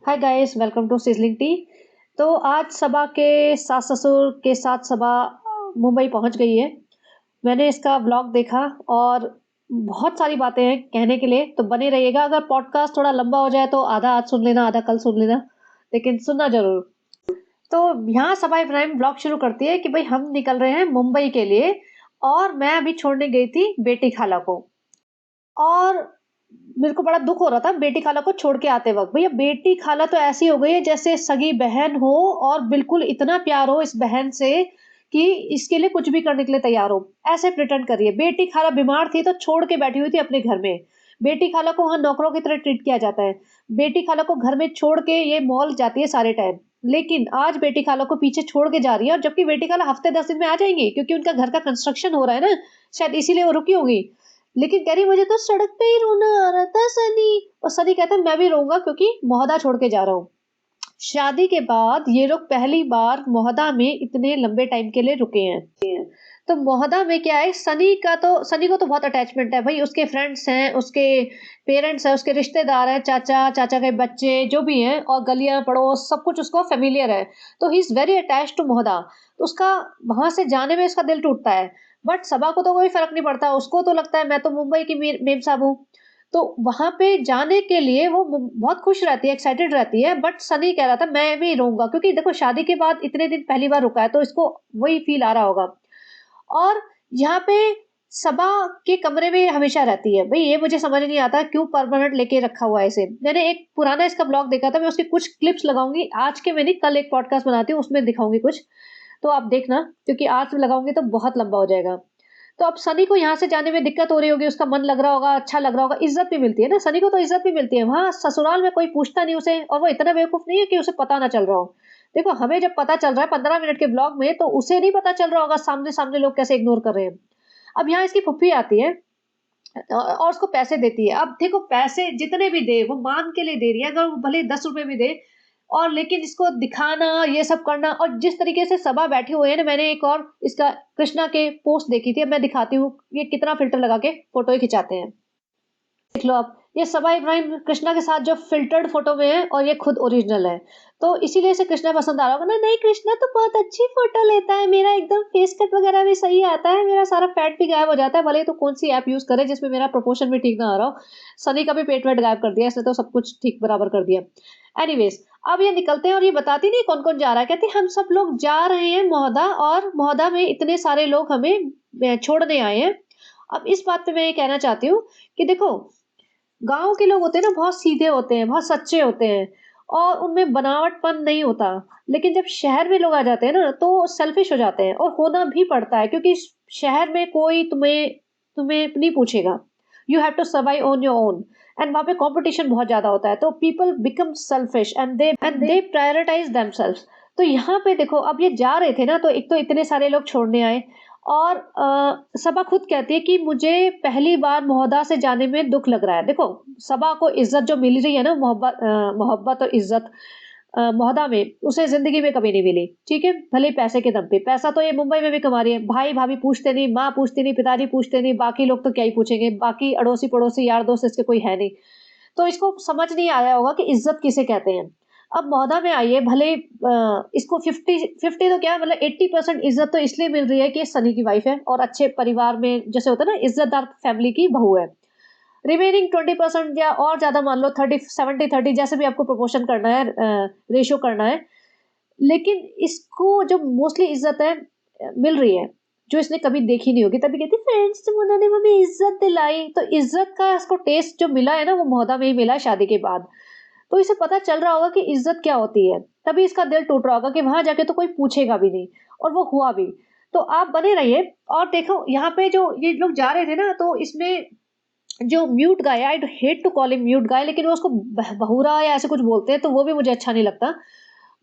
Hi guys, welcome to Sizzling Tea. तो आज सबा के सास ससुर के साथ सबा मुंबई पहुंच गई है। मैंने इसका व्लॉग देखा और बहुत सारी बातें हैं कहने के लिए, तो बने रहिएगा। अगर पॉडकास्ट थोड़ा लंबा हो जाए तो आधा आज सुन लेना, आधा कल सुन लेना, लेकिन सुनना जरूर। तो यहाँ सबा इब्राहिम ब्लॉग शुरू करती है कि भाई हम निकल रहे हैं मुंबई के लिए, और मैं अभी छोड़ने गई थी बेटी खाला को। और मेरे को बड़ा दुख हो रहा था बेटी खाला को छोड़ के आते वक्त। भैया बेटी खाला तो ऐसी हो गई है जैसे सगी बहन हो, और बिल्कुल इतना प्यार हो इस बहन से कि इसके लिए कुछ भी करने के लिए तैयार हो, ऐसे प्रिटेंड करिए। बेटी खाला बीमार थी तो छोड़ के बैठी हुई थी अपने घर में। बेटी खाला को वहां नौकरों की तरह ट्रीट किया जाता है। बेटी खाला को घर में छोड़ के ये मॉल जाती है सारे टाइम, लेकिन आज बेटी खाला को पीछे छोड़ के जा रही है। और जबकि बेटी खाला हफ्ते 10 दिन में आ जाएंगी, क्योंकि उनका घर का कंस्ट्रक्शन हो रहा है ना, शायद इसीलिए वो रुकी होगी। लेकिन कह रही मुझे तो सड़क पे ही रोना आ रहा था सनी। और सनी कहता है मैं भी रोऊंगा क्योंकि मोहदा छोड़ के जा रहा हूँ। शादी के बाद ये लोग पहली बार मोहदा में इतने लंबे टाइम के लिए रुके हैं। तो मोहदा में क्या है, सनी को तो बहुत अटैचमेंट है भाई। उसके फ्रेंड्स हैं, उसके पेरेंट्स हैं, उसके रिश्तेदार हैं, चाचा चाचा के बच्चे जो भी हैं, और गलियां पड़ोस सब कुछ उसको फेमिलियर है। तो he is very attach to मोहदा। तो उसका वहां से जाने में उसका दिल टूटता है। बट सबा को तो कोई फर्क नहीं पड़ता, उसको तो लगता है मैं तो मुंबई की मेम साहब हूँ। तो वहां पे जाने के लिए वो बहुत खुश रहती है, एक्साइटेड रहती है। बट सनी कह रहा था मैं भी रहूंगा, क्योंकि देखो शादी के बाद इतने दिन पहली बार रुका है तो इसको वही फील आ रहा होगा। और यहाँ पे सबा के कमरे में हमेशा रहती है। भाई ये मुझे समझ नहीं आता क्यों परमानेंट लेके रखा हुआ है इसे। मैंने एक पुराना इसका ब्लॉग देखा था, मैं उसकी कुछ क्लिप्स लगाऊंगी आज के में नहीं, कल एक पॉडकास्ट बनाती हूँ उसमें दिखाऊंगी कुछ। तो आप देखना, क्योंकि आज लगाऊंगी तो बहुत लंबा हो जाएगा। तो अब सनी को यहाँ से जाने में दिक्कत हो रही होगी, उसका मन लग रहा होगा, अच्छा लग रहा होगा, इज्जत भी मिलती है ना सनी को, तो इज्जत भी मिलती है वहां ससुराल में। कोई पूछता नहीं उसे, और वो इतना बेवकूफ नहीं है कि उसे पता ना चल रहा हो। देखो हमें जब पता चल रहा है 15 मिनट के ब्लॉग में, तो उसे नहीं पता चल रहा होगा सामने सामने लोग कैसे इग्नोर कर रहे हैं। अब यहाँ इसकी फुफ्फी आती है और उसको पैसे देती है। अब देखो पैसे जितने भी दे वो मान के लिए दे रही है, अगर वो भले 10 रुपए भी दे। और लेकिन इसको दिखाना, ये सब करना, और जिस तरीके से सभा बैठी हुई है ना, मैंने एक और इसका कृष्णा के पोस्ट देखी थी, अब मैं दिखाती हूँ ये कितना फिल्टर लगा के फोटो खिंचाते हैं। देख लो आप, ये सबा इब्राहिम कृष्णा के साथ जो फिल्टर्ड फोटो में है, और ये खुद ओरिजिनल है। तो इसीलिए इसे कृष्णा पसंद आ रहा होगा ना। नहीं, कृष्णा तो बहुत अच्छी फोटो लेता है, मेरा एकदम फेस कट वगैरह भी सही आता है, मेरा सारा फैट भी गायब हो जाता है, भले ही तो कौन सी ऐप यूज करे जिसमें मेरा प्रोपोर्शन भी ठीक ना आ रहा हो। सनी का भी पेट वेट गायब कर दिया इसने, तो सब कुछ ठीक बराबर कर दिया। एनीवेज, अब ये निकलते हैं और ये बताती नहीं कौन कौन जा रहा है। कहती हम सब लोग जा रहे हैं मोहदा, और मोहदा में इतने सारे लोग हमें छोड़ने आए हैं। अब इस बात पे मैं ये कहना चाहती हूँ कि देखो, गाँव के लोग होते हैं ना, बहुत सीधे होते हैं, बहुत सच्चे होते हैं, और उनमें बनावटपन नहीं होता। लेकिन जब शहर में लोग आ जाते हैं ना, तो सेल्फिश हो जाते हैं, और होना भी पड़ता है, क्योंकि शहर में कोई तुम्हें तुम्हें नहीं पूछेगा। You have to survive on your own. And वहाँ पे कंपटीशन बहुत ज्यादा होता है, तो people become selfish and they prioritise themselves. तो यहाँ पे देखो, अब ये जा रहे थे ना, तो एक तो इतने सारे लोग छोड़ने आए। और सबा खुद कहती है कि मुझे पहली बार मोहदा से जाने में दुख लग रहा है। देखो, सबा को इज्जत जो मिल रही है ना, मोहब्बत और इज्जत मोहदा में, उसे जिंदगी में कभी नहीं मिली। ठीक है, भले ही पैसे के दम पे। पैसा तो ये मुंबई में भी कमा रही है, भाई भाभी पूछते नहीं, माँ पूछती नहीं, पिताजी पूछते नहीं, बाकी लोग तो क्या ही पूछेंगे, बाकी अड़ोसी पड़ोसी यार दोस्त इसके कोई है नहीं। तो इसको समझ नहीं आया होगा कि इज्जत किसे कहते हैं। अब मोहदा में आइए, भले इसको 50-50 तो क्या मतलब 80% इज्जत तो इसलिए मिल रही है कि ये सनी की वाइफ है, और अच्छे परिवार में जैसे होता है ना, इज्जतदार फैमिली की बहू है। रिमेनिंग 20% या और ज्यादा मान लो, 30-70-30, जैसे भी आपको प्रोपोर्शन करना है, रेशियो करना है। लेकिन इसको जो मोस्टली इज्जत है मिल रही है, जो इसने कभी देखी नहीं होगी, तभी कहती फ्रेंड्स उन्होंने हमें इज्जत दिलाई। तो इज्जत का इसको टेस्ट जो मिला है ना, वो मोहदा में ही मिला है शादी के बाद। तो इसे पता चल रहा होगा कि इज्जत क्या होती है, तभी इसका दिल टूट रहा होगा कि वहां जाके तो कोई पूछेगा भी नहीं। और वो हुआ भी। तो आप बने रहिए। और देखो यहाँ पे जो ये लोग जा रहे थे ना, तो इसमें जो mute guy, I hate to call him mute guy, लेकिन वो उसको बहुरा या ऐसे कुछ बोलते हैं, तो वो भी मुझे अच्छा नहीं लगता।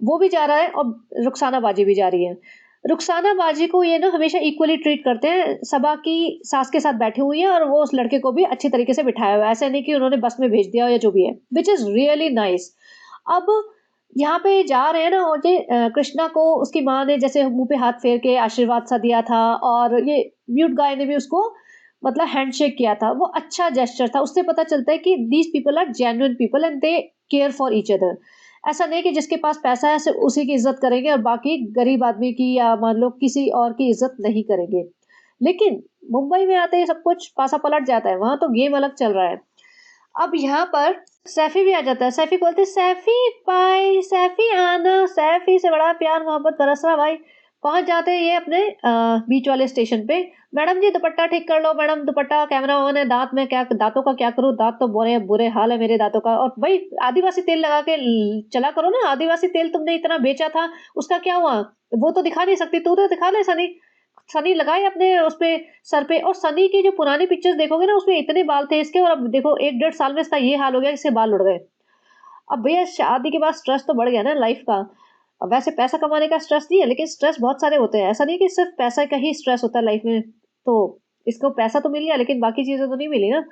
वो भी जा रहा है, और रुखसाना बाजी भी जा रही है। रुखसाना बाजी को ये ना हमेशा इक्वली ट्रीट करते हैं। सबा की सास के साथ बैठी हुई है, और वो उस लड़के को भी अच्छी तरीके से बिठाया हुआ है, ऐसा नहीं कि उन्होंने बस में भेज दिया हो या जो भी है, विच इज रियली नाइस। अब यहाँ पे जा रहे हैं ना, और ये कृष्णा को उसकी माँ ने जैसे मुंह पे हाथ फेर के आशीर्वाद सा दिया था, और ये म्यूट गाय ने भी उसको मतलब हैंडशेक किया था। वो अच्छा जेस्चर था, उससे पता चलता है कि these people are genuine people and they care for each other. ऐसा नहीं कि जिसके पास पैसा है सिर्फ़ उसी की इज़्ज़त करेंगे और बाकी गरीब आदमी की या मान लो किसी और की इज़्ज़त नहीं करेंगे। लेकिन मुंबई में आते ही सब कुछ पासा पलट जाता है, वहाँ तो गेम अलग चल रहा है। अब यहाँ पर सैफ़ी भी आ जाता है, सैफ़ी बोलती है, "सैफ़ी भाई, सैफ़ी आना।" सैफ़ी से बड़ा प्यार मोहब्बत बरस रहा भाई। पहुँच जाते हैं ये अपने बीच वाले स्टेशन पे। "मैडम जी दुपट्टा ठीक कर लो, मैडम दुपट्टा, कैमरा ऑन है, दाँतों का क्या करूँ? दाँत तो बुरे बुरे हाल है मेरे दाँतों का।" और भई आदिवासी तेल लगा के चला करो ना, आदिवासी तेल तुमने इतना बेचा था, उसका क्या हुआ? वो तो दिखा नहीं सकती, तू तो दिखा ले सनी। सनी लगाए अपने उसपे सर पे। और सनी की जो पुरानी पिक्चर्स देखोगे ना, उसमें इतने बाल थे इसके, और अब देखो 1 डेढ़ साल में इसका ये हाल हो गया, इसके बाल उड़ गए। अब भैया शादी के बाद स्ट्रेस तो बढ़ गया ना लाइफ का। अब वैसे पैसा कमाने का स्ट्रेस नहीं है, लेकिन स्ट्रेस बहुत सारे होते हैं। ऐसा नहीं कि सिर्फ़ पैसा का ही स्ट्रेस होता है लाइफ में। तो इसको पैसा तो मिल गया, लेकिन बाकी चीज़ें तो नहीं मिली ना।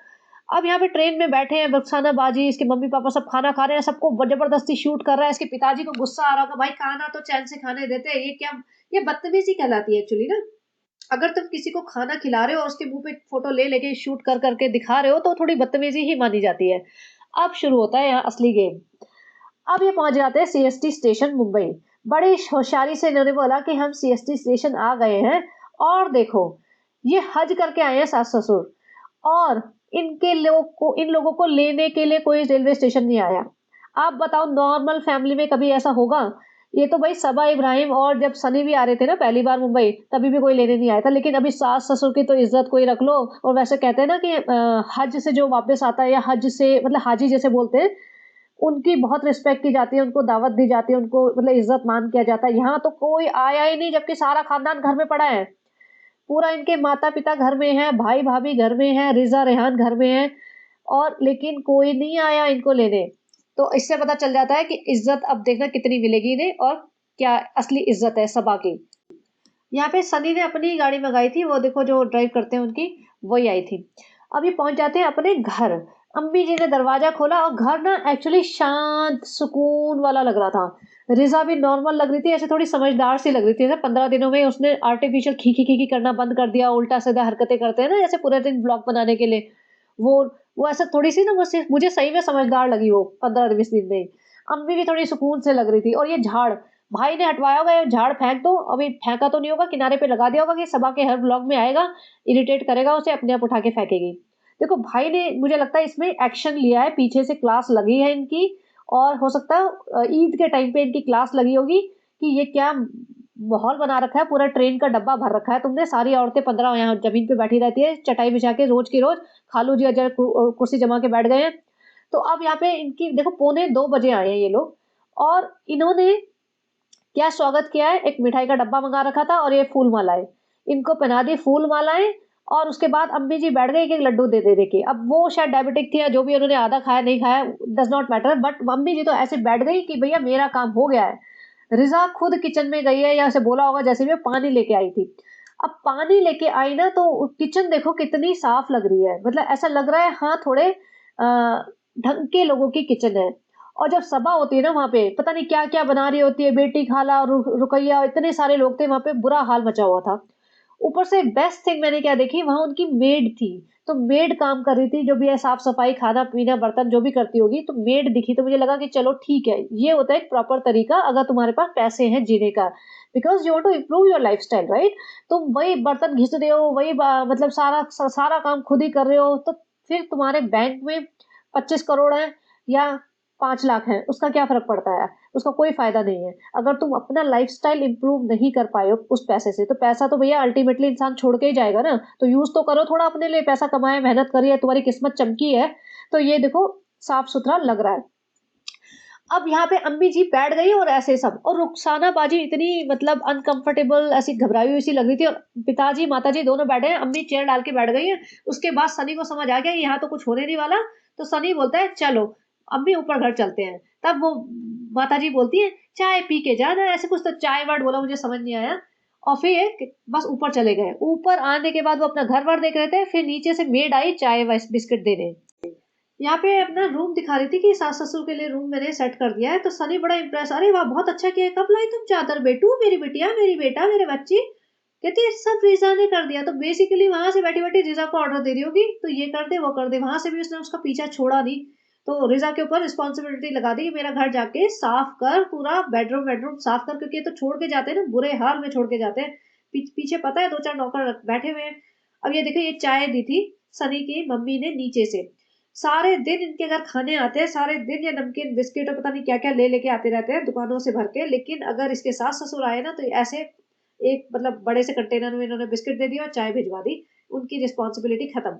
अब यहाँ पे ट्रेन में बैठे हैं, रुखसाना बाजी, इसके मम्मी-पापा सब खाना खा रहे हैं, सबको ज़बरदस्ती शूट कर रहा है। इसके पिताजी को गुस्सा आ रहा होगा, भाई खाना तो चैन से खाने देते। ये बदतमीज़ी कहलाती है एक्चुअली ना। अगर तुम किसी को खाना खिला रहे हो और उसके मुँह पे फ़ोटो ले लेके शूट कर करके दिखा रहे हो, तो थोड़ी बदतमीज़ी ही मानी जाती है। अब शुरू होता है यहाँ असली गेम। अब ये पहुँच जाते हैं सीएसटी स्टेशन मुंबई। बड़ी होशियारी से इन्होंने बोला कि हम सीएसटी स्टेशन आ गए हैं, और देखो, ये हज करके आए हैं सास-ससुर, और इन लोगों को लेने के लिए कोई रेलवे स्टेशन नहीं आया। आप बताओ नॉर्मल फैमिली में कभी ऐसा होगा? ये तो भाई सबा इब्राहिम और जब सनी भी आ रहे थे ना पहली बार मुंबई, तभी भी कोई लेने नहीं आया था। लेकिन अभी सास-ससुर की तो इज़्ज़त कोई रख लो। और वैसे कहते हैं ना कि हज से जो वापस आता है, या हज से मतलब हाजी जैसे बोलते हैं, उनकी बहुत रिस्पेक्ट की जाती है, उनको दावत दी जाती है, उनको मतलब इज़्ज़त-मान किया जाता है। यहाँ तो कोई आया ही नहीं, जबकि सारा खानदान घर में पड़ा है। पूरा इनके माता-पिता घर में हैं, भाई-भाभी घर में हैं, रिज़ा-रेहान घर में हैं, और लेकिन कोई नहीं आया इनको लेने। तो इससे पता चल जाता है कि इज़्ज़त अब देखना कितनी मिलेगी इन्हें, और क्या असली इज़्ज़त है सबा की। यहाँ पे सनी ने अपनी ही गाड़ी मंगाई थी, वो देखो जो ड्राइव करते हैं उनकी, वही आई थी। अब ये पहुँच जाते हैं अपने घर। अम्मी जी ने दरवाज़ा खोला और घर ना एक्चुअली शांत, सुकून वाला लग रहा था। रिज़ा भी नॉर्मल लग रही थी, ऐसे थोड़ी समझदार सी लग रही थी। 15 दिनों में उसने आर्टिफ़िशियल खी-खी करना बंद कर दिया, उल्टा-सीधा हरकतें करते हैं ना जैसे पूरे दिन व्लॉग बनाने के लिए। वो वो ऐसा थोड़ी-सी ना, मुझे सही में समझदार लगी वो 15-20 दिन में ही। अम्मी भी थोड़ी सुकून से लग रही थी। और ये झाड़, भाई ने हटवाया होगा, ये झाड़ फेंक दो, अभी फेंका तो नहीं होगा, किनारे पे लगा दिया होगा कि सबा के हर व्लॉग में आएगा, इरिटेट करेगा उसे, अपने आप उठा के फेंकेगी। देखो भाई ने, मुझे लगता है इसमें एक्शन लिया है, पीछे से क्लास लगी है इनकी। और हो सकता है ईद के टाइम पे इनकी क्लास लगी होगी कि ये क्या माहौल बना रखा है, पूरा ट्रेन का डब्बा भर रखा है तुमने, सारी औरतें 15 यहाँ ज़मीन पे बैठी रहती है, चटाई बिछा के रोज़ की रोज़, खालू जी अजय कुर्सी जमा के बैठ गए हैं। तो अब यहाँ पे इनकी देखो, पौने 2 बजे आए हैं ये लोग, और इन्होंने क्या स्वागत किया है, एक मिठाई का डब्बा मँगा रखा था और ये फूल मालाएँ। इनको पहना दी फूल मालाएँ, और उसके बाद अम्मी जी बैठ गई एक-एक लड्डू दे के। अब वो शायद डायबिटिक थी, या जो भी, उन्होंने आधा खाया, नहीं खाया, डज़ नॉट मैटर, बट अम्मी जी तो ऐसे बैठ गई कि भैया मेरा काम हो गया है। रिज़ा खुद किचन में गई है, या उसे बोला होगा जैसे भी, वो पानी लेके आई थी। अब पानी लेके आई ना, तो किचन देखो कितनी साफ लग रही है। मतलब ऐसा लग रहा है, हाँ, थोड़े ढंग के लोगों की किचन है। और जब सभा होती है ना वहाँ पे, पता नहीं क्या-क्या बना रही होती है, बेटी खाला, रुकैया, इतने सारे लोग थे वहाँ पे, बुरा हाल मचा हुआ था। ऊपर से बेस्ट थिंग मैंने क्या देखी, वहाँ उनकी मेड थी। तो मेड काम कर रही थी, जो भी है साफ-सफाई, खाना-पीना, बर्तन जो भी करती होगी, तो मेड दिखी, तो मुझे लगा कि चलो ठीक है, ये होता है एक प्रॉपर तरीका अगर तुम्हारे पास पैसे हैं जीने का। Because you want to improve your lifestyle, right? तुम वही बर्तन घिस रहे हो, वही मतलब सारा काम खुद ही कर रहे हो, तो फिर तुम्हारे बैंक में 25 करोड़ है या 5 लाख है, उसका क्या फ़र्क पड़ता है? उसका कोई फ़ायदा नहीं है। अगर तुम अपना लाइफ़स्टाइल इम्प्रूव नहीं कर पाए हो उस पैसे से, तो पैसा तो भैया अल्टीमेटली इंसान छोड़ के ही जाएगा ना। तो यूज़ तो करो थोड़ा अपने लिए, पैसा कमाए, मेहनत करी है, तुम्हारी किस्मत चमकी है, तो ये देखो साफ-सुथरा लग रहा है। अब यहाँ पे अम्मी जी बैठ गई, और ऐसे सब, और रुखसाना बाजी इतनी मतलब अनकंफर्टेबल, ऐसी घबराई हुई सी लग रही थी, और पिताजी माताजी दोनों बैठे हैं, अम्मी चेयर डाल के बैठ गई हैं। उसके बाद सनी को समझ आ गया यहाँ तो कुछ होने नहीं वाला। तो सनी बोलता है चलो अम्मी ऊपर घर चलते हैं। तब वो माताजी बोलती है चाय पी के जाना, ऐसे कुछ तो चाय वर्ड बोला, मुझे समझ नहीं आया। और फिर बस ऊपर चले गए। ऊपर आने के बाद वो अपना घर वर देख रहे थे, फिर नीचे से मेड आई चाय बिस्किट देने। यहाँ पे अपना रूम दिखा रही थी कि सास-ससुर के लिए रूम मैंने सेट कर दिया है, तो सनी बड़ा इम्प्रेस, "अरे वाह! बहुत अच्छा किया है, कब लाई तुम चादर बेटू? मेरी बिटिया, मेरी बेटा, मेरे बच्ची?" कहती है, "सब रिज़ा ने कर दिया।" तो बेसिकली वहाँ से बैठी-बैठी रिज़ा को ऑर्डर दे रही होगी, तो ये कर दे, वो कर दे। वहाँ से भी उसने उसका पीछा छोड़ा नहीं। तो रिजा के ऊपर रिस्पॉन्सिबिलिटी लगा दी कि मेरा घर जाके साफ कर, पूरा बेडरूम बेडरूम साफ कर, क्योंकि ये तो छोड़ के जाते हैं ना, बुरे हाल में छोड़ के जाते हैं। पीछे पता है 2-4 नौकर बैठे हुए हैं। अब ये देखो, ये चाय दी थी सनी की मम्मी ने नीचे से। सारे दिन इनके घर खाने आते हैं, सारे दिन ये नमकीन बिस्किट और पता नहीं क्या क्या ले लेके आते रहते हैं दुकानों से भर के। लेकिन अगर इसके सास ससुर आए ना, तो ऐसे एक मतलब बड़े से कंटेनर में इन्होंने बिस्किट दे दिया और चाय भिजवा दी, उनकी रिस्पॉन्सिबिलिटी खत्म।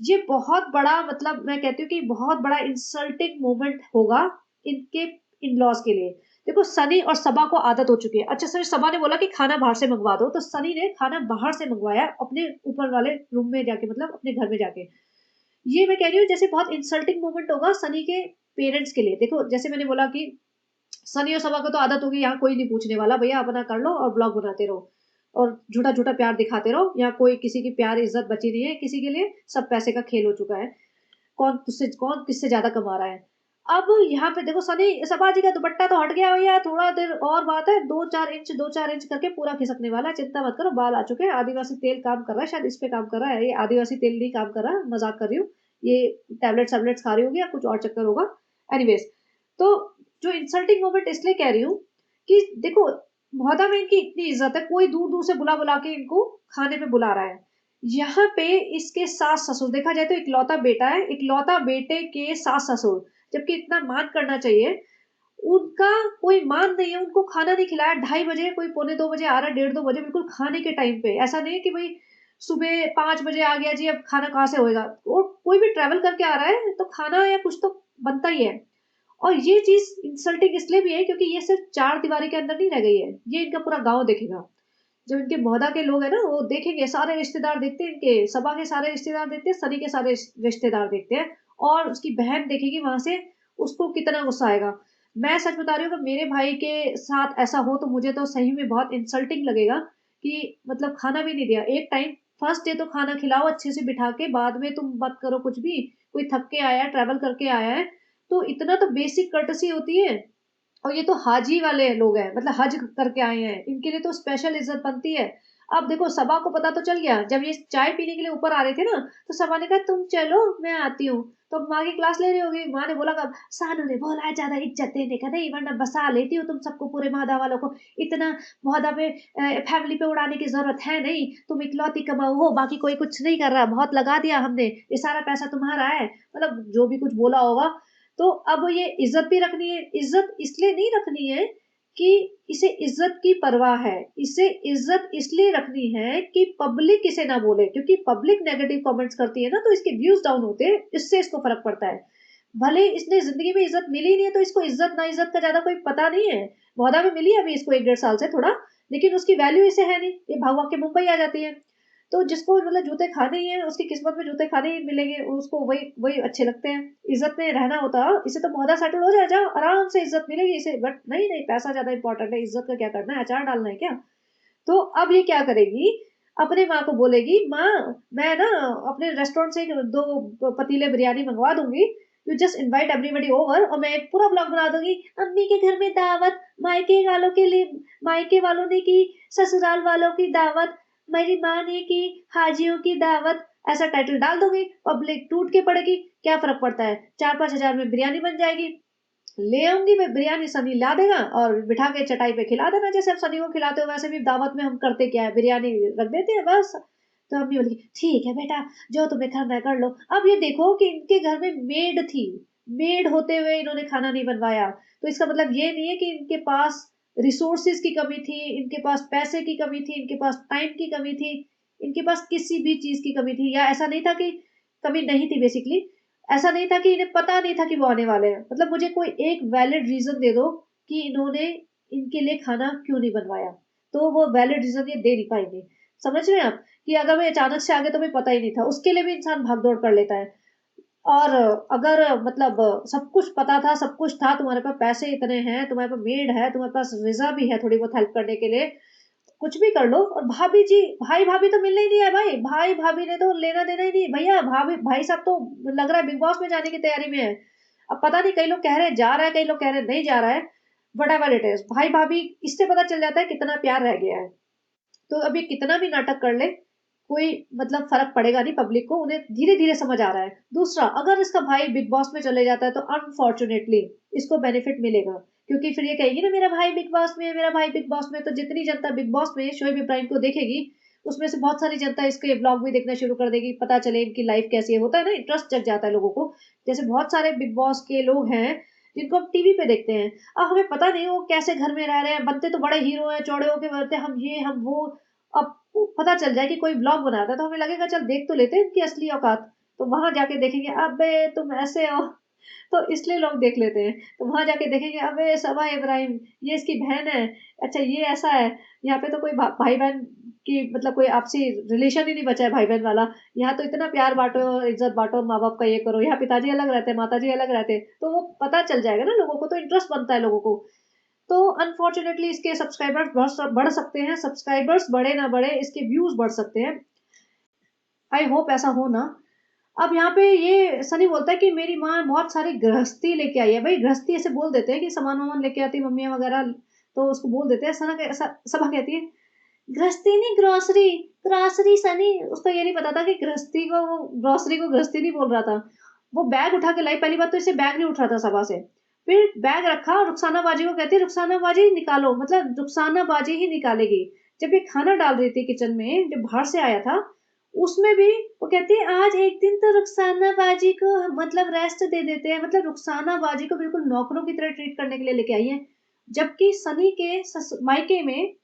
ये बहुत बड़ा, मतलब मैं कहती हूँ कि बहुत बड़ा इंसल्टिंग मोमेंट होगा इनके इन लॉज के लिए। देखो, सनी और सबा को आदत हो चुकी है। अच्छा, सर सबा ने बोला कि खाना बाहर से मंगवा दो, तो सनी ने खाना बाहर से मंगवाया अपने ऊपर वाले रूम में जाके, मतलब अपने घर में जाके। ये मैं कह रही हूँ जैसे बहुत इंसल्टिंग मोमेंट होगा सनी के पेरेंट्स के लिए। देखो, जैसे मैंने बोला कि सनी और सबा को तो आदत होगी, यहाँ कोई नहीं पूछने वाला, भैया अपना कर लो और ब्लॉग बनाते रहो और झूठा झूठा प्यार दिखाते रहो। यहाँ कोई किसी की प्यार इज्जत बची नहीं है किसी के लिए, सब पैसे का खेल हो चुका है। कौन किससे ज्यादा कमा रहा है। अब यहाँ पे देखो, सनी सबा जी का दुपट्टा तो हट गया भैया, थोड़ा देर और बात है, 2-4 इंच करके पूरा खिसकने वाला है। चिंता मत करो, बाल आ चुके हैं। आदिवासी तेल काम कर रहा है, शायद इस पे काम कर रहा है। ये आदिवासी तेल नहीं काम कर रहा, मजाक कर रही हूँ। ये टैबलेट्स खा रही होगी या कुछ और चक्कर होगा। एनीवेज, तो जो इंसल्टिंग मोमेंट इसलिए कह रही हूँ कि देखो, मोहदा में इनकी इतनी इज्जत है, कोई दूर दूर से बुला बुला के इनको खाने पे बुला रहा है। यहाँ पे इसके सास ससुर, देखा जाए तो इकलौता बेटा है, इकलौता बेटे के सास ससुर, जबकि इतना मान करना चाहिए, उनका कोई मान नहीं है। उनको खाना नहीं खिलाया। 2:30 बजे, कोई पौने 2 बजे आ रहा है, 1:30-2 बजे, बिल्कुल खाने के टाइम पे। ऐसा नहीं है कि भाई सुबह 5 बजे आ गया जी, अब खाना कहाँ से होएगा। और कोई भी ट्रैवल करके आ रहा है तो खाना या कुछ तो बनता ही है। और ये चीज इंसल्टिंग इसलिए भी है क्योंकि ये सिर्फ 4 दीवारी के अंदर नहीं रह गई है, ये इनका पूरा गांव देखेगा। जो इनके मोहदा के लोग हैं ना, वो देखेंगे, सारे रिश्तेदार देखते हैं, इनके सबा के सारे रिश्तेदार देखते हैं, सनी के सारे रिश्तेदार देखते हैं। और उसकी बहन देखेगी वहां से, उसको कितना गुस्सा आएगा। मैं सच बता रही हूँ, अगर मेरे भाई के साथ ऐसा हो तो मुझे तो सही में बहुत इंसल्टिंग लगेगा कि मतलब खाना भी नहीं दिया एक टाइम। फर्स्ट डे तो खाना खिलाओ अच्छे से बिठा के, बाद में तुम मत करो कुछ भी। कोई थक के आया है, ट्रैवल करके आया है, तो इतना तो बेसिक कर्टसी होती है। और ये तो हाजी वाले लोग हैं, मतलब हज करके आए हैं, इनके लिए तो स्पेशल इज्जत बनती है। अब देखो, सबा को पता तो चल गया, जब ये चाय पीने के लिए ऊपर आ रहे थे ना, तो सबा ने कहा तुम चलो मैं आती हूँ। तो माँ की क्लास ले रही होगी, माँ ने बोला कब, सानू ने बोला है ज्यादा इज्जत देने का नहीं, वरना बसा लेती हूँ तुम सबको, पूरे मादा वालों को। इतना मोहदा पे फैमिली पे उड़ाने की जरूरत है नहीं, तुम इकलौती कमाऊ हो, बाकी कोई कुछ नहीं कर रहा, बहुत लगा दिया हमने, ये सारा पैसा तुम्हारा है, मतलब जो भी कुछ बोला होगा। तो अब ये इज्जत भी रखनी है। इज्जत इसलिए नहीं रखनी है कि इसे इज्जत की परवाह है, इसे इज्जत इसलिए रखनी है कि पब्लिक इसे ना बोले, क्योंकि पब्लिक नेगेटिव कमेंट्स करती है ना, तो इसके व्यूज डाउन होते हैं, इससे इसको फर्क पड़ता है। भले इसने जिंदगी में इज्जत मिली नहीं है, तो इसको इज्जत ना इज्जत का ज्यादा कोई पता नहीं है। मौदा में मिली है अभी इसको 1-1.5 साल से थोड़ा, लेकिन उसकी वैल्यू इसे है नहीं, ये भाग भाग के मुंबई आ जाती है। तो जिसको मतलब जूते खाने ही है, उसकी किस्मत में जूते खाने ही मिलेंगे, उसको वही वही अच्छे लगते हैं। इज्जत में रहना होता, इसे तो मोहदा सेटल हो जाए, जाओ आराम से इज्जत मिलेगी इसे। बट नहीं नहीं, पैसा ज्यादा इंपॉर्टेंट है, इज्जत का क्या करना है, अचार डालना है क्या। तो अब ये क्या करेगी, अपने माँ को बोलेगी, माँ मैं ना अपने रेस्टोरेंट से 2 पतीले बिरयानी मंगवा दूंगी, you just invite everybody over, और मैं एक पूरा ब्लॉग बना दूंगी, अम्मी के घर में दावत, मायके वालों के लिए, मायके वालों ने की, ससुराल वालों की दावत, मेरी माँ ने की, हाजियों की दावत। ऐसा टाइटल डाल दूंगी, पब्लिक टूट के पड़ेगी, क्या फर्क पड़ता है, 4-5 हजार में बिरयानी बन जाएगी। ले आऊंगी मैं बिरयानी, सनी ला देगा और बिठा के चटाई पे खिला देना, जैसे आप सनी को खिलाते हो वैसे भी दावत में हम करते क्या है, बिरयानी रख देते हैं बस। तो अम्मी बोली ठीक है बेटा, जो तुम्हें करना है कर लो। अब ये देखो कि इनके घर में मेड थी, मेड होते हुए इन्होंने खाना नहीं बनवाया, तो इसका मतलब ये नहीं है कि इनके पास रिसोर्सेज की कमी थी, इनके पास पैसे की कमी थी, इनके पास टाइम की कमी थी, इनके पास किसी भी चीज की कमी थी, या ऐसा नहीं था कि कमी नहीं थी बेसिकली। ऐसा नहीं था कि इन्हें पता नहीं था कि वो आने वाले हैं। मतलब मुझे कोई एक वैलिड रीजन दे दो कि इन्होंने इनके लिए खाना क्यों नहीं बनवाया, तो वो वैलिड रीजन ये दे नहीं पाएंगे। समझ रहे हैं आप, कि अगर मैं अचानक से आगे तो मैं पता ही नहीं था, उसके लिए भी इंसान भाग दौड़ कर लेता है। और अगर मतलब सब कुछ पता था, सब कुछ था, तुम्हारे पास पैसे इतने हैं, तुम्हारे पास मेड है, तुम्हारे पास रिजा भी है थोड़ी बहुत हेल्प करने के लिए, कुछ भी कर लो। और भाभी जी, भाई भाभी तो मिलने ही नहीं है भाई, भाई भाभी ने तो लेना देना ही नहीं भैया। भाभी भाई साहब तो लग रहा है बिग बॉस में जाने की तैयारी में है। अब पता नहीं, कई लोग कह रहे हैं जा रहा है, कई लोग कह रहे हैं नहीं जा रहा है। वट एवर इट इज, भाई भाभी इससे पता चल जाता है कितना प्यार रह गया है। तो अब ये कितना भी नाटक कर ले, कोई मतलब फ़र्क पड़ेगा नहीं पब्लिक को, उन्हें धीरे-धीरे समझ आ रहा है। दूसरा, अगर इसका भाई बिग बॉस में चले जाता है तो अनफॉर्च्यूनेटली इसको बेनिफिट मिलेगा, क्योंकि फिर ये कहेगी ना मेरा भाई बिग बॉस में है, मेरा भाई बिग बॉस में है, तो जितनी जनता बिग बॉस में शोएब इब्राहिम को देखेगी, उसमें से बहुत सारी जनता इसके व्लॉग भी देखना शुरू कर देगी, पता चले इनकी लाइफ़ कैसी है। होता है ना, इंटरेस्ट जग जाता है लोगों को। जैसे बहुत सारे बिग बॉस के लोग हैं, जिनको हम टीवी पे देखते हैं। अब हमें पता नहीं वो कैसे घर में रह रहे हैं, बनते तो बड़े हीरो हैं, चौड़े होके बनते हैं, हम ये, हम वो। अब पता चल जाए कि कोई व्लॉग बनाता है, तो हमें लगेगा चल देख तो लेते हैं इनकी असली औकात। तो वहाँ जाके देखेंगे, अबे! तुम ऐसे हो। तो इसलिए लोग देख लेते हैं। तो वहाँ जाके देखेंगे, अबे सबा इब्राहिम, ये इसकी बहन है। अच्छा ये ऐसा है। यहाँ पे तो कोई भाई-बहन की मतलब कोई आपसी रिलेशन ही नहीं बचा है भाई-बहन वाला। यहाँ तो इतना प्यार बाँटो, इज़्ज़त बाँटो, माँ-बाप का ये करो। यहाँ पिताजी अलग रहते हैं, माताजी अलग रहते हैं। तो वो पता चल जाएगा ना लोगों को, तो इंटरेस्ट बनता है लोगों को। तो अनफॉर्च्युनेटली इसके सब्सक्राइबर्स बढ़ सकते हैं, सब्सक्राइबर्स बढ़े ना बढ़े, इसके व्यूज़ बढ़ सकते हैं। आई होप ऐसा हो ना। अब यहाँ पे ये सनी बोलता है कि मेरी माँ बहुत सारी गृहस्थी लेके आई है। भई गृहस्थी ऐसे बोल देते हैं कि सामान-वामान लेके आती है मम्मियाँ वगैरह, तो उसको बोल देते हैं। सबा कहती है, गृहस्थी नहीं ग्रोसरी, ग्रोसरी सनी। उसको ये नहीं पता था कि गृहस्थी को वो ग्रोसरी को गृहस्थी नहीं बोल रहा था। वो बैग उठा के लाई, पहली बात तो इसे बैग नहीं उठ रहा था सबा से। फिर बैग रखा और रुखसाना बाजी को कहती है, रुखसाना बाजी निकालो, मतलब रुखसाना बाजी ही निकालेगी। जब ये खाना डाल रही थी किचन में, जब बाहर से आया था, उसमें भी वो कहती है आज एक दिन तो रुखसाना बाजी को मतलब रेस्ट दे देते हैं, मतलब रुखसाना बाजी को बिल्कुल नौकरों की तरह ट्रीट करने के लिए लेके आई है। जबकि सनी के मायके में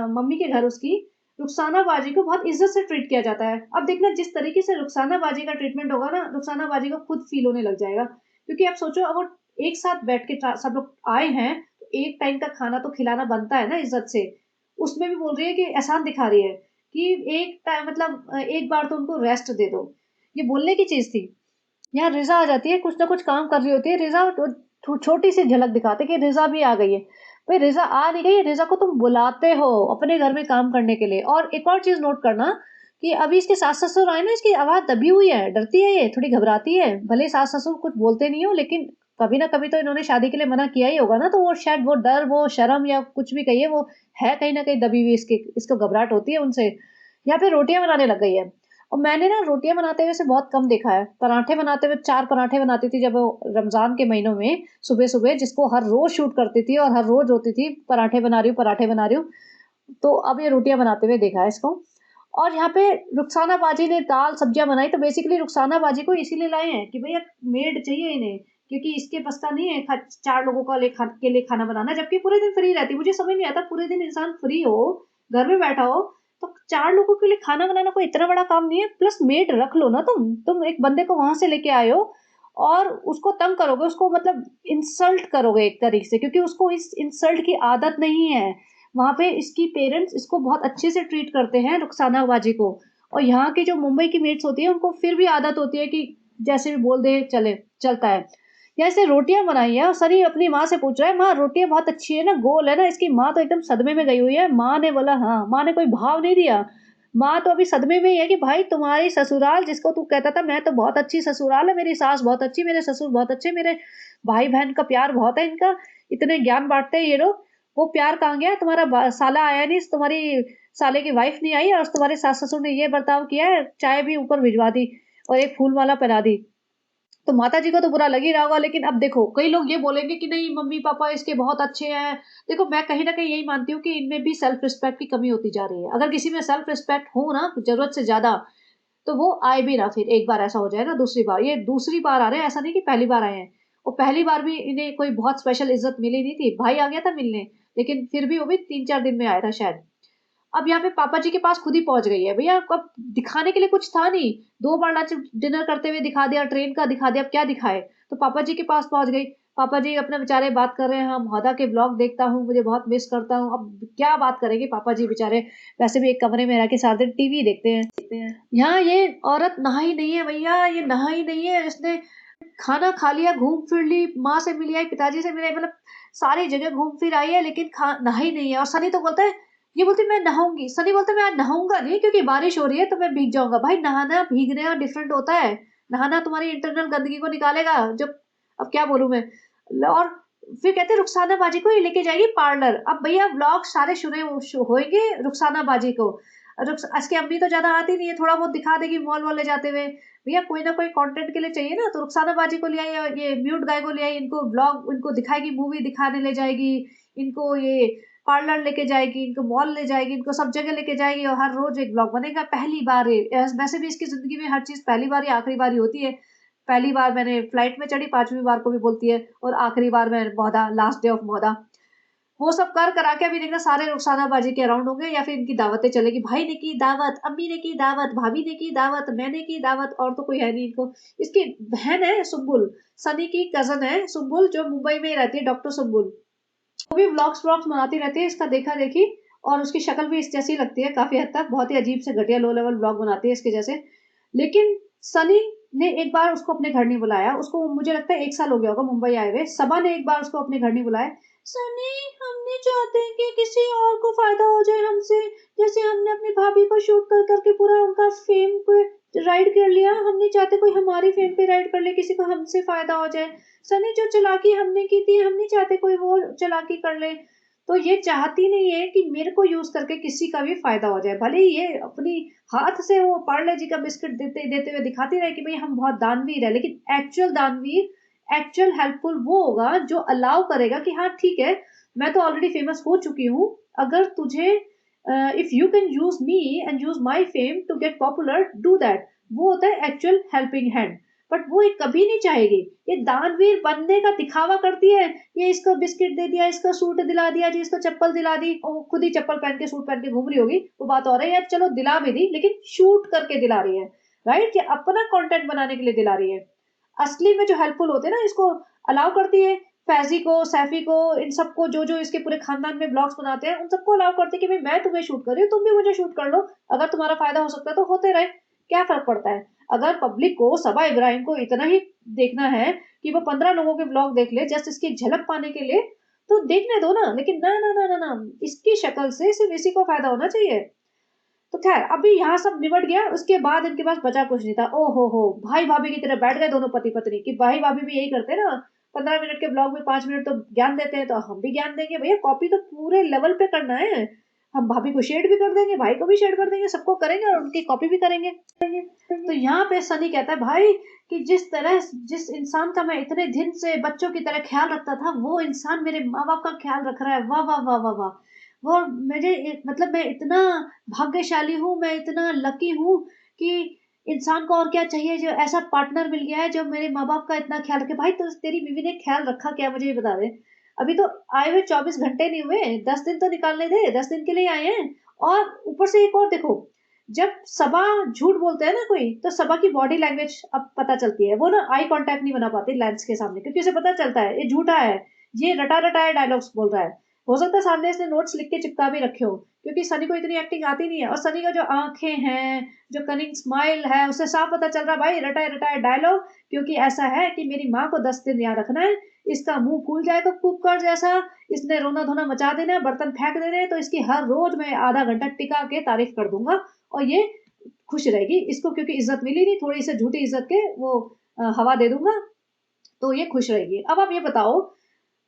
मम्मी के घर उसकी रुखसाना बाजी को बहुत इज्जत से ट्रीट किया जाता है। अब देखना जिस तरीके से रुखसाना बाजी का ट्रीटमेंट होगा ना, रुखसाना बाजी को खुद फील होने लग जाएगा। क्योंकि आप सोचो, अब वो एक साथ बैठ के सब लोग आए हैं, तो एक टाइम का खाना तो खिलाना बनता है ना इज्जत से। उसमें भी बोल रही है कि एहसान दिखा रही है कि एक टाइम मतलब एक बार तो उनको रेस्ट दे दो। ये बोलने की चीज़ थी। यहाँ रिज़ा आ जाती है, कुछ ना कुछ काम कर रही होती है। रिज़ा छोटी सी झलक दिखाते कि रिज़ा भी आ गई है। भाई रिज़ा आ नहीं गई है, रिज़ा को तुम बुलाते हो अपने घर में काम करने के लिए। और एक और चीज़ नोट करना कि अभी इसके सास-ससुर आए ना, इसकी आवाज़ दबी हुई है, डरती है ये, थोड़ी घबराती है। भले सास-ससुर कुछ बोलते नहीं हो, लेकिन कभी ना कभी तो इन्होंने शादी के लिए मना किया ही होगा ना, तो वो शायद वो डर, वो शर्म या कुछ भी कहिए, वो है कहीं न कहीं दबी हुई इसकी, इसको घबराहट होती है उनसे। या फिर रोटियाँ बनाने लग गई है। और मैंने ना रोटियाँ बनाते हुए इसे बहुत कम देखा है। पराठे बनाते हुए 4 पराठे बनाती थी जब वो रमज़ान के महीनों में सुबह-सुबह, जिसको हर रोज़ शूट करती थी और हर रोज़ रोती थी, पराठे बना रही हूँ, पराठे बना रही हूँ। तो अब ये रोटियाँ बनाते हुए देखा है इसको। और यहाँ पे रुखसाना बाजी ने दाल सब्जियाँ बनाई, तो बेसिकली रुखसाना बाजी को इसीलिए लाए हैं कि भैया मेड चाहिए इन्हें, क्योंकि इसके बस का नहीं है 4 लोगों का के लिए खाना बनाना, जबकि पूरे दिन फ्री रहती है। मुझे समझ नहीं आता, पूरे दिन इंसान फ्री हो, घर में बैठा हो, तो 4 लोगों के लिए खाना बनाना कोई इतना बड़ा काम नहीं है। प्लस मेड रख लो ना तुम एक बंदे को वहाँ से लेके आए हो और उसको तंग करोगे, उसको मतलब इंसल्ट करोगे एक तरीके से, क्योंकि उसको इस इंसल्ट की आदत नहीं है। वहाँ पे इसकी पेरेंट्स इसको बहुत अच्छे से ट्रीट करते हैं रुखसाना बाजी को। और यहाँ की जो मुंबई की मेट्स होती है, उनको फिर भी आदत होती है कि जैसे भी बोल दे चले, चलता है। या इसने रोटियाँ बनाई हैं और सनी अपनी माँ से पूछ रहा है, माँ रोटियाँ बहुत अच्छी है ना, गोल है ना? इसकी माँ तो एकदम सदमे में गई हुई है। माँ ने बोला हाँ, माँ ने कोई भाव नहीं दिया। माँ तो अभी सदमे में ही है कि भाई तुम्हारी ससुराल, जिसको तू कहता था मैं तो बहुत अच्छी ससुराल है, मेरी सास बहुत अच्छी, मेरे ससुर बहुत अच्छे, मेरे भाई-बहन का प्यार बहुत है इनका, इतने ज्ञान बाँटते हैं ये लोग। वो प्यार कहाँ गया? तुम्हारा साला आया नहीं, तुम्हारी साले की वाइफ नहीं आई और तुम्हारे सास-ससुर ने ये बर्ताव किया है, चाय भी ऊपर भिजवा दी और एक फूल माला पहना दी। तो माताजी को तो बुरा लग ही रहा होगा, लेकिन अब देखो कई लोग ये बोलेंगे कि नहीं मम्मी-पापा इसके बहुत अच्छे हैं। देखो मैं कहीं न कहीं यही मानती हूँ कि इनमें भी सेल्फ रिस्पेक्ट की कमी होती जा रही है। अगर किसी में सेल्फ रिस्पेक्ट हो ना ज़रूरत से ज़्यादा, तो वो आए भी ना, फिर एक बार ऐसा हो जाए ना, दूसरी बार। ये दूसरी बार आ रहे हैं, ऐसा नहीं कि पहली बार आए हैं। और पहली बार भी इन्हें कोई बहुत स्पेशल इज़्ज़त मिली नहीं थी। भाई आ गया था मिलने, लेकिन फिर भी वो भी 3-4 दिन में आया था शायद। अब यहाँ पे पापा जी के पास खुद ही पहुँच गई है। भैया अब दिखाने के लिए कुछ था नहीं। 2 बार लंच डिनर करते हुए दिखा दिया, ट्रेन का दिखा दिया, अब क्या दिखाए? तो पापा जी के पास पहुँच गई। पापा जी अपना बेचारे बात कर रहे हैं, हाँ, "महोदा के व्लॉग देखता हूँ, मुझे बहुत मिस करता हूँ।" अब क्या बात करेंगे पापा जी बेचारे, वैसे भी एक कमरे में रह के सारा दिन टीवी देखते हैं। यहाँ ये औरत नहाई नहीं है भैया, ये नहाई नहीं है। इसने खाना खा लिया, घूम फिर ली, माँ से मिल आई, पिताजी से मिल आई, मतलब सारी जगह घूम फिर आई है, लेकिन खा नहाई नहीं है। और सनी तो बोलता है, ये बोलती है मैं नहाऊँगी। सनी बोलता है मैं आज नहाऊँगा नहीं क्योंकि बारिश हो रही है तो मैं भीग जाऊँगा। भाई नहाना भीगने का डिफरेंट होता है। नहाना तुम्हारी इंटरनल गंदगी को निकालेगा, जो अब क्या बोलूँ मैं। और फिर कहते हैं रुखसाना बाजी को ये लेके जाएगी पार्लर। अब भैया व्लॉग सारे शुरू होंगे रुखसाना बाजी को। और इसकी अम्मी तो ज्यादा आती नहीं है, थोड़ा बहुत दिखा देगी मॉल वाले जाते हुए। भैया कोई ना कोई कंटेंट के लिए चाहिए ना, तो रुखसाना बाजी को ले आई, या ये म्यूट गाय को ले आई, इनको ब्लॉग, इनको दिखाएगी, मूवी दिखाने ले जाएगी, इनको ये पार्लर लेके जाएगी, इनको मॉल ले जाएगी, इनको सब जगह लेके जाएगी, और हर रोज एक ब्लॉग बनेगा। पहली बार वैसे भी इसकी जिंदगी में हर चीज पहली बार या आखिरी बार ही होती है। पहली बार मैंने फ्लाइट में चढ़ी, 5वीं बार को भी बोलती है, और आखिरी बार मैं Mouda, last day of Mouda. वो सब कर करा के अभी देखना सारे रुखसाना बाजी के अराउंड होंगे, या फिर इनकी दावतें चलेगी, भाई ने की दावत, अम्मी ने की दावत, भाभी ने की दावत, मैंने की दावत, और तो कोई है नहीं इनको। इसकी बहन है सुम्बुल, सनी की कजन है सुम्बुल, जो मुंबई में रहती है, डॉक्टर सुम्बुल। वो भी व्लॉग्स व्लॉग्स बनाती रहती है, इसका देखा देखी, और उसकी शक्ल भी इस जैसी लगती है काफी हद तक, बहुत ही अजीब से घटिया लो लेवल व्लॉग बनाती है इसके जैसे। लेकिन सनी ने एक बार उसको अपने घर नहीं बुलाया, उसको मुझे लगता है 1 साल हो गया होगा मुंबई आए हुए। सबा ने एक बार उसको अपने घर नहीं बुलाया। सनी, हम नहीं चाहते कि किसी और को फायदा हो जाए हमसे, जैसे हमने अपनी भाभी को शूट कर करके पूरा उनका फेम पे राइड कर लिया, हम नहीं चाहते कोई हमारी फेम पे राइड कर ले, किसी को हमसे फायदा हो जाए। सनी, जो चालाकी हमने की थी, हम नहीं चाहते कोई वो चालाकी कर ले। तो ये चाहती नहीं है कि मेरे को यूज करके किसी का भी फायदा हो जाए, भले ही ये अपनी हाथ से वो पार्ले जी का बिस्किट देते देते हुए दिखाती रहे कि भाई हम बहुत दानवीर है, लेकिन एक्चुअल दानवीर, एक्चुअल हेल्पफुल वो होगा जो अलाउ करेगा कि हाँ ठीक है, मैं तो ऑलरेडी फेमस हो चुकी हूँ, अगर तुझे if you can use me and use my fame to get popular, do that. वो होता है एक्चुअल हेल्पिंग हैंड। बट वो ये कभी नहीं चाहेगी। ये दानवीर बनने का दिखावा करती है, ये इसको बिस्किट दे दिया, इसको सूट दिला दिया जी, इसको चप्पल दिला दी, और वो खुद ही चप्पल पहन के सूट पहन के घूम रही होगी, वो बात और है यार, चलो दिला भी दी, लेकिन शूट करके दिला रही है, राइट, ये अपना कंटेंट बनाने के लिए दिला रही है। असली में जो हेल्पफुल होते हैं ना, इसको अलाउ करती है, फैजी को, सैफी को, इन सबको, जो जो इसके पूरे खानदान में ब्लॉग्स बनाते हैं, उन सबको अलाउ करती है कि भाई मैं तुम्हें शूट कर रही हूँ, तुम भी मुझे शूट कर लो, अगर तुम्हारा फायदा हो सकता है तो होते रहे, क्या फर्क पड़ता है। अगर पब्लिक को, सबा इब्राहिम को इतना ही देखना है कि वो 15 लोगों के ब्लॉग देख ले जस्ट इसकी झलक पाने के लिए, तो देखने दो ना, लेकिन ना ना ना ना ना, इसकी शक्ल से सिर्फ इसी को फायदा होना चाहिए। तो खैर, अभी यहाँ सब निबट गया, उसके बाद इनके पास बचा कुछ नहीं था। ओ हो, भाई भाभी की तरह बैठ गए दोनों पति पत्नी, कि भाई भाभी भी यही करते हैं ना, 15 मिनट के ब्लॉग में 5 मिनट तो ज्ञान देते हैं, तो हम भी ज्ञान देंगे भैया, कॉपी तो पूरे लेवल पे करना है। हम भाभी को शेड भी कर देंगे, भाई को भी शेड कर देंगे, सबको करेंगे और उनकी कॉपी भी करेंगे। तो यहाँ पे सनी कहता है भाई कि जिस इंसान का मैं इतने दिन से बच्चों की तरह ख्याल रखता था, वो इंसान मेरे माँ बाप का ख्याल रख रहा है, वाह वाह वाह वाह वाह। वो मुझे, मतलब मैं इतना भाग्यशाली हूँ, मैं इतना लकी हूँ कि इंसान को और क्या चाहिए, जो ऐसा पार्टनर मिल गया है जो मेरे माँ बाप का इतना ख्याल रखे। भाई तो तेरी बीवी ने ख्याल रखा क्या, मुझे ये बता दे। अभी तो आए हुए 24 घंटे नहीं हुए, 10 दिन तो निकालने दे, 10 दिन के लिए आए हैं। और ऊपर से एक और देखो, जब सबा झूठ बोलते हैं ना कोई, तो सबा की बॉडी लैंग्वेज अब पता चलती है, वो ना आई कांटेक्ट नहीं बना पाती लेंस के सामने, क्योंकि उसे पता चलता है ये झूठा है, ये रटा रटाया डायलॉग्स बोल रहा है। हो सकता है सामने इसने नोट्स लिख के चिपका भी रखे हो, क्योंकि सनी को इतनी एक्टिंग आती नहीं है, और सनी का जो आंखें हैं, जो कनिंग स्माइल है, उससे साफ पता चल रहा है भाई रटाए रटाए डायलॉग, क्योंकि ऐसा है कि मेरी माँ को 10 दिन यहाँ रखना है, इसका मुंह फूल जाएगा कुकर जैसा, इसने रोना धोना मचा देना है, बर्तन फेंक देने हैं, तो इसकी हर रोज मैं आधा घंटा टिका के तारीफ कर दूंगा, और ये खुश रहेगी। इसको क्योंकि इज्जत मिली नहीं, थोड़ी सी झूठी इज्जत के वो हवा दे दूंगा, तो ये खुश रहेगी। अब आप ये बताओ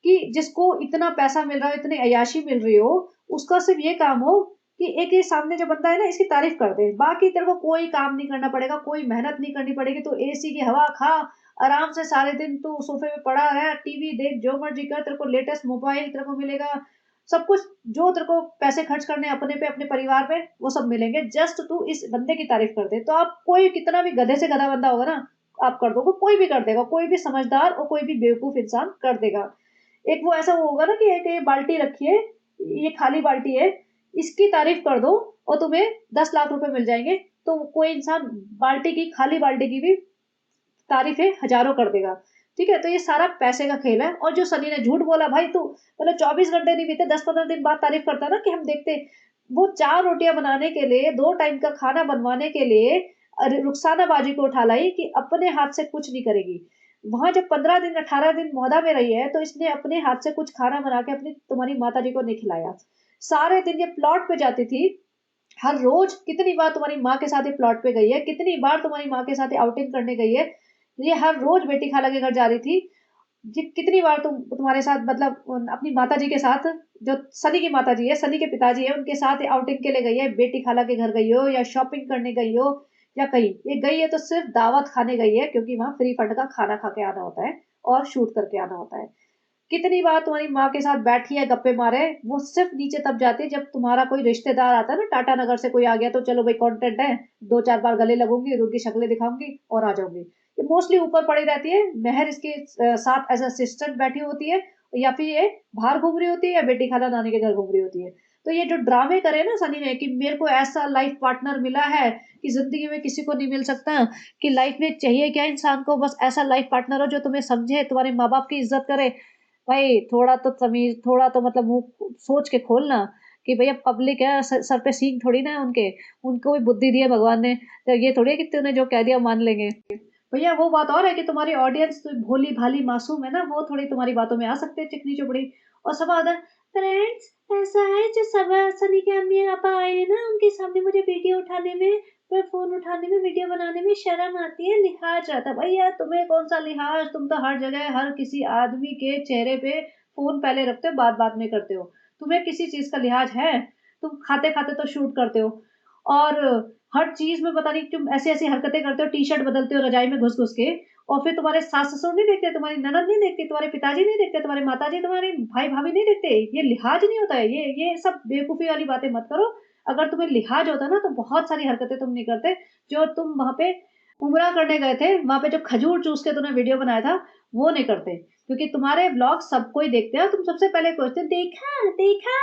कि जिसको इतना पैसा मिल रहा हो, इतनी अय्याशी मिल रही हो, उसका सिर्फ ये काम हो कि एक ये सामने जो बंदा है ना, इसकी तारीफ कर दे, बाकी तेरे को कोई काम नहीं करना पड़ेगा, कोई मेहनत नहीं करनी पड़ेगी, तो एसी की हवा खा, आराम से सारे दिन तू सोफे में पड़ा है, टीवी देख, जो मर्जी कर, तेरे को लेटेस्ट मोबाइल तेरे को मिलेगा, सब कुछ जो तेरे को पैसे खर्च करने अपने पे, अपने परिवार पे, वो सब मिलेंगे, जस्ट तू इस बंदे की तारीफ कर दे। तो आप, कोई कितना भी गधे से गधा बंदा होगा ना, आप कर दोगे, कोई भी कर देगा, कोई भी समझदार और कोई भी बेवकूफ इंसान कर देगा। एक वो ऐसा वो होगा ना कि एक ये बाल्टी रखी है, ये खाली बाल्टी है, इसकी तारीफ कर दो और तुम्हें 10 लाख रुपए मिल जाएंगे, तो कोई इंसान बाल्टी की, खाली बाल्टी की भी तारीफें हजारों कर देगा। ठीक है, तो ये सारा पैसे का खेल है। और जो सनी ने झूठ बोला, भाई तू मतलब 24 घंटे नहीं बीते, 10-15 दिन बाद तारीफ करता ना कि हम देखते, वो 4 रोटियां बनाने के लिए, 2 टाइम का खाना बनवाने के लिए रुखसाना बाजी को उठा लाई कि अपने हाथ से कुछ नहीं करेगी। वहां जब 15 दिन 18 दिन मोहदा में रही है, तो इसने अपने हाथ से कुछ खाना बना के अपनी, तुम्हारी माता जी को नहीं खिलाया। सारे दिन ये प्लॉट पे जाती थी, हर रोज कितनी बार तुम्हारी माँ के साथ ये प्लॉट पे गई है, कितनी बार तुम्हारी माँ के साथ आउटिंग करने गई है, ये हर रोज बेटी खाला के घर जा रही थी। कितनी बार तुम्हारे साथ मतलब अपनी माता जी के साथ, जो सनी की माता जी है, सनी के पिताजी है, उनके साथ आउटिंग के लिए गई है, बेटी खाला के घर गई हो या शॉपिंग करने गई हो या कहीं, ये गई है तो सिर्फ दावत खाने गई है, क्योंकि वहां फ्री फंड का खाना खा के आना होता है और शूट करके आना होता है। कितनी बार तुम्हारी माँ के साथ बैठी है गप्पे मारे, वो सिर्फ नीचे तब जाती है जब तुम्हारा कोई रिश्तेदार आता है ना, टाटा नगर से कोई आ गया तो चलो भाई कंटेंट है, दो चार बार गले लगूंगी, उनकी शक्लें दिखाऊंगी और आ जाऊंगी। ये मोस्टली ऊपर पड़ी रहती है, मेहर इसके साथ एज असिस्टेंट बैठी होती है, या फिर ये बाहर घूम रही होती है या बेटी खाला नानी के घर घूम रही होती है। तो ये जो ड्रामे करे ना सनी ने कि मेरे को ऐसा लाइफ पार्टनर मिला है कि जिंदगी में किसी को नहीं मिल सकता, कि लाइफ में चाहिए क्या इंसान को, बस ऐसा लाइफ पार्टनर हो जो तुम्हें समझे, तुम्हारे माँ बाप की इज्जत करे। भाई थोड़ा तो तमीज, थोड़ा तो मतलब मुंह सोच के खोलना कि भैया पब्लिक है, सर पे सींग थोड़ी ना है उनके, उनको भी बुद्धि दी है भगवान ने, तो ये थोड़ी है कि तूने जो कह दिया मान लेंगे। भैया वो बात और है कि तुम्हारी ऑडियंस तो भोली भाली मासूम है ना, वो थोड़ी तुम्हारी बातों में आ सकते हैं चिकनी चुपड़ी। और सब अदर फ्रेंड्स, ऐसा है जो सब सनी के अम्मी पापा आए हैं ना, उनके सामने मुझे वीडियो उठाने में, फिर फोन उठाने में, वीडियो बनाने में शर्म आती है, लिहाज रहता है। भैया तुम्हें कौन सा लिहाज, तुम तो हर जगह हर किसी आदमी के चेहरे पे फोन पहले रखते हो, बात बात में करते हो, तुम्हें किसी चीज का लिहाज है? तुम खाते खाते तो शूट करते हो, और हर चीज में पता नहीं तुम ऐसी ऐसी हरकतें करते हो, टी शर्ट बदलते हो रजाई में घुस घुस के, और फिर तुम्हारे सास ससुर नहीं देखते, तुम्हारी ननद नहीं देखती, तुम्हारे पिताजी नहीं देखते, तुम्हारे माताजी, तुम्हारे भाई भाभी नहीं देखते। ये लिहाज नहीं होता है, ये सब बेवकूफी वाली बातें मत करो। अगर तुम्हें लिहाज होता ना तो बहुत सारी हरकतें तुम नहीं करते, जो तुम वहां पे उमरा करने गए थे, वहां पे जो खजूर चूस के तुमने वीडियो बनाया था, वो नहीं करते, क्योंकि तुम्हारे ब्लॉग सबको ही देखते हैं, तुम सबसे पहले पूछते देखा देखा।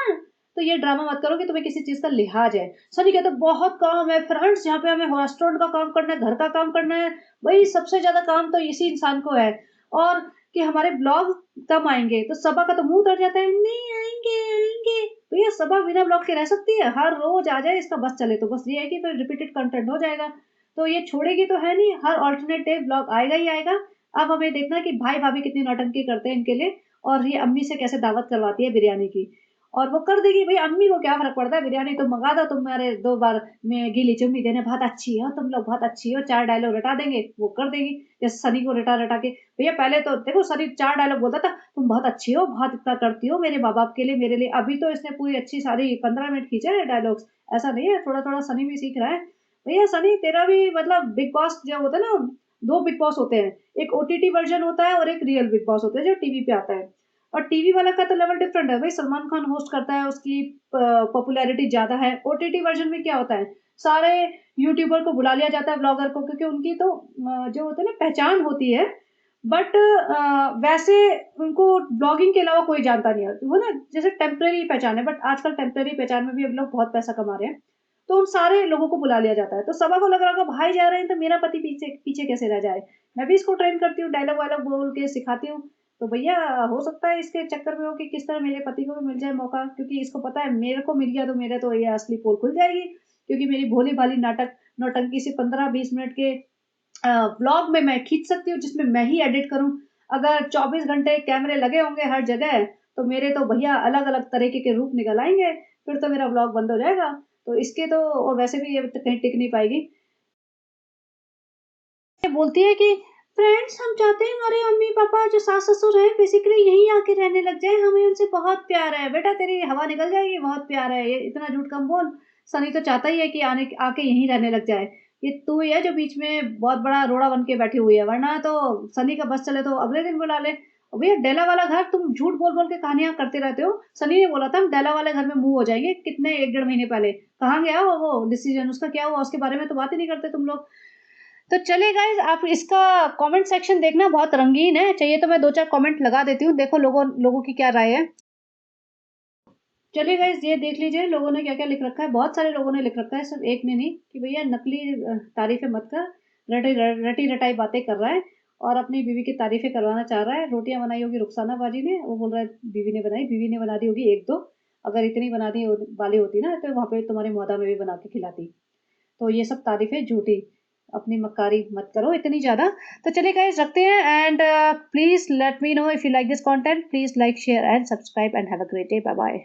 तो ये ड्रामा मत करो कि तुम्हें किसी चीज का लिहाज है। सनी कहते बहुत काम है फ्रेंड्स, जहाँ पे हमें रेस्टोरेंट का काम करना है, घर का काम करना है, भाई सबसे ज्यादा काम तो इसी इंसान को है। और कि हमारे ब्लॉग कम आएंगे, तो सबा का तो मुंह उतर जाता है, नहीं आएंगे आएंगे। भैया सबा बिना ब्लॉग के रह सकती है? हर रोज आ जाए इसका बस चले, तो बस ये है कि फिर रिपीटेड कंटेंट हो जाएगा, तो ये छोड़ेगी तो है नहीं, हर ऑल्टरनेटिव ब्लॉग आएगा ही आएगा। अब हमें देखना कि भाई भाभी कितनी नौटंकी करते हैं इनके लिए, और ये अम्मी से कैसे दावत करवाती है बिरयानी की, और वो कर देगी। भाई अम्मी को क्या फर्क पड़ता है, बिरयानी तो मंगा दो, तुम्हारे 2 बार में गीली चुम्मी देने, बहुत अच्छी हो तुम लोग, बहुत अच्छी हो, 4 डायलॉग रटा देंगे, वो कर देगी। जैसे सनी को रटा रटा के, भैया पहले तो देखो सनी 4 डायलॉग बोलता था, तुम बहुत अच्छी हो, बहुत इतना करती हो मेरे माँ बाप के लिए, मेरे लिए। अभी तो इसने पूरी अच्छी सारी 15 मिनट खींचे है डायलॉग्स। ऐसा नहीं है, थोड़ा थोड़ा सनी भी सीख रहा है। भैया सनी तेरा भी मतलब बिग बॉस जो होता है ना, 2 बिग बॉस होते हैं, एक ओटीटी वर्जन होता है और एक रियल बिग बॉस होता है जो टीवी पे आता है। और टीवी वाला का तो लेवल डिफरेंट है भाई, सलमान खान होस्ट करता है, उसकी पॉपुलैरिटी ज्यादा है। ओटीटी वर्जन में क्या होता है, सारे यूट्यूबर को बुला लिया जाता है, ब्लॉगर को, क्योंकि उनकी तो जो होता है ना पहचान होती है, बट वैसे उनको ब्लॉगिंग के अलावा कोई जानता नहीं है, वो ना जैसे टेम्परेरी पहचान है, बट आजकल टेम्परेरी पहचान में भी अब लोग बहुत पैसा कमा रहे हैं, तो उन सारे लोगों को बुला लिया जाता है। तो सबा को लग रहा होगा भाई जा रहे हैं तो मेरा पति पीछे पीछे कैसे रह जाए, मैं भी इसको ट्रेन करती हूँ, डायलॉग वायलॉग बोल के सिखाती हूँ। तो भैया हो सकता है इसके चक्कर में हो कि किस तरह मेरे पति को भी मिल जाए मौका, क्योंकि इसको पता है मेरे को मिल गया तो मेरे तो ये असली पोल खुल जाएगी, क्योंकि मेरी भोली भाली नाटक नौटंकी से 15-20 मिनट के व्लॉग में मैं खींच सकती हूँ, जिसमें मैं ही एडिट करूँ। अगर 24 घंटे कैमरे लगे होंगे हर जगह, तो मेरे तो भैया अलग अलग तरीके के रूप निकल आएंगे, फिर तो मेरा व्लॉग बंद हो जाएगा। तो इसके तो, और वैसे भी ये तो कहीं टिक नहीं पाएगी। ये बोलती है कि फ्रेंड्स हम चाहते हैं हमारे मम्मी पापा जो सास ससुर हैं बेसिकली यहीं आके रहने लग जाए, हमें उनसे बहुत प्यार है। बेटा तेरी हवा निकल जाएगी, बहुत प्यार है, ये इतना झूठ कम बोल। सनी तो चाहता ही है कि आने आके यहीं रहने लग जाए। ये तू ही है जो बीच में बहुत बड़ा रोड़ा बन के बैठी हुई है, वरना तो सनी का बस चले तो अगले दिन बुला ले। और भैया डेला वाला घर, तुम झूठ बोल बोल के कहानियां करते रहते हो। सनी ने बोला था हम डेला वाले घर में मूव हो जाएंगे, कितने 1-1.5 महीने पहले। कहाँ गया वो डिसीजन, उसका क्या हुआ, उसके बारे में तो बात ही नहीं करते तुम लोग। तो चलिए गाइज, आप इसका कमेंट सेक्शन देखना, बहुत रंगीन है, चाहिए तो मैं 2-4 कमेंट लगा देती हूँ, देखो लोगों लोगों की क्या राय है। चलिए गाइज ये देख लीजिए लोगों ने क्या क्या लिख रखा है, बहुत सारे लोगों ने लिख रखा है, सिर्फ एक ने नहीं, कि भैया नकली तारीफें मत कर, रटी रटी रटाई बातें कर रहा है और अपनी बीवी की तारीफें करवाना चाह रहा है। रोटियां बनाई होगी रुखसाना बाजी ने, वो बोल रहा है बीवी ने बनाई, बीवी ने बना दी होगी 1-2, अगर इतनी बना दी वाली होती ना तो वहां पे तुम्हारी मौदा में भी बना के खिलाती। तो ये सब तारीफें झूठी, अपनी मक्कारी मत करो इतनी ज़्यादा। तो चलिए गाइस रखते हैं, and please let me know if you like this content, please like share and subscribe and have a great day, bye bye.